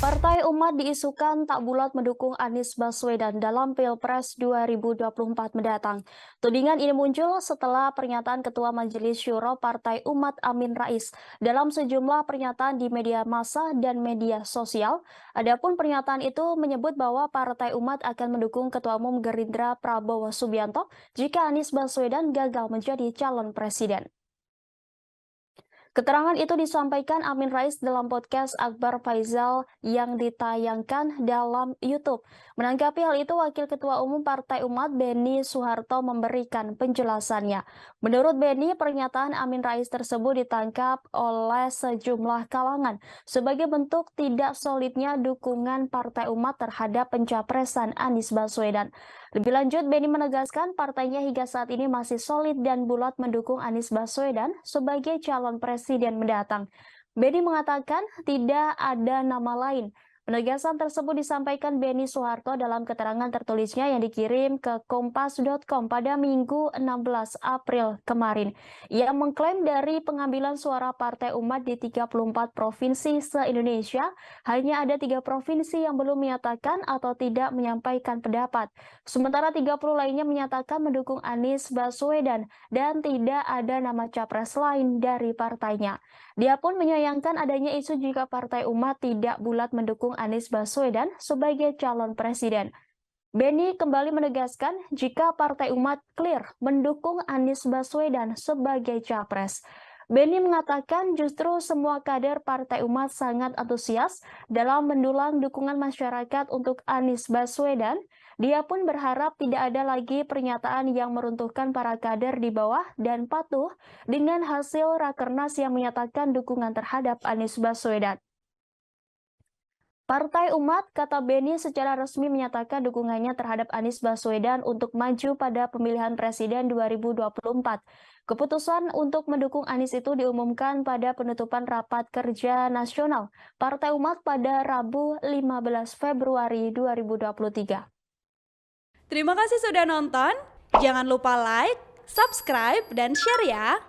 Partai Umat diisukan tak bulat mendukung Anies Baswedan dalam Pilpres 2024 mendatang. Tudingan ini muncul setelah pernyataan Ketua Majelis Syuro Partai Umat Amin Rais dalam sejumlah pernyataan di media massa dan media sosial. Adapun pernyataan itu menyebut bahwa Partai Umat akan mendukung Ketua Umum Gerindra Prabowo Subianto jika Anies Baswedan gagal menjadi calon presiden. Keterangan itu disampaikan Amin Rais dalam podcast Akbar Faisal yang ditayangkan dalam YouTube. Menanggapi hal itu, Wakil Ketua Umum Partai Umat Beni Soeharto memberikan penjelasannya. Menurut Beni, pernyataan Amin Rais tersebut ditangkap oleh sejumlah kalangan sebagai bentuk tidak solidnya dukungan Partai Umat terhadap pencapresan Anies Baswedan. Lebih lanjut, Beni menegaskan partainya hingga saat ini masih solid dan bulat mendukung Anies Baswedan sebagai calon presiden mendatang. Beni mengatakan tidak ada nama lain. Penegasan tersebut disampaikan Beni Soeharto dalam keterangan tertulisnya yang dikirim ke kompas.com pada Minggu 16 April kemarin. Ia mengklaim dari pengambilan suara Partai Umat di 34 provinsi se-Indonesia, hanya ada 3 provinsi yang belum menyatakan atau tidak menyampaikan pendapat. Sementara 30 lainnya menyatakan mendukung Anies Baswedan dan tidak ada nama capres lain dari partainya. Dia pun menyayangkan adanya isu jika Partai Umat tidak bulat mendukung Anies Baswedan sebagai calon presiden. Beni kembali menegaskan jika Partai Umat clear mendukung Anies Baswedan sebagai capres. Beni mengatakan justru semua kader Partai Umat sangat antusias dalam mendulang dukungan masyarakat untuk Anies Baswedan. Dia pun berharap tidak ada lagi pernyataan yang meruntuhkan para kader di bawah dan patuh dengan hasil Rakernas yang menyatakan dukungan terhadap Anies Baswedan. Partai Umat, kata Beni, secara resmi menyatakan dukungannya terhadap Anies Baswedan untuk maju pada pemilihan presiden 2024. Keputusan untuk mendukung Anies itu diumumkan pada penutupan rapat kerja nasional Partai Umat pada Rabu 15 Februari 2023. Terima kasih sudah nonton. Jangan lupa like, subscribe, dan share ya.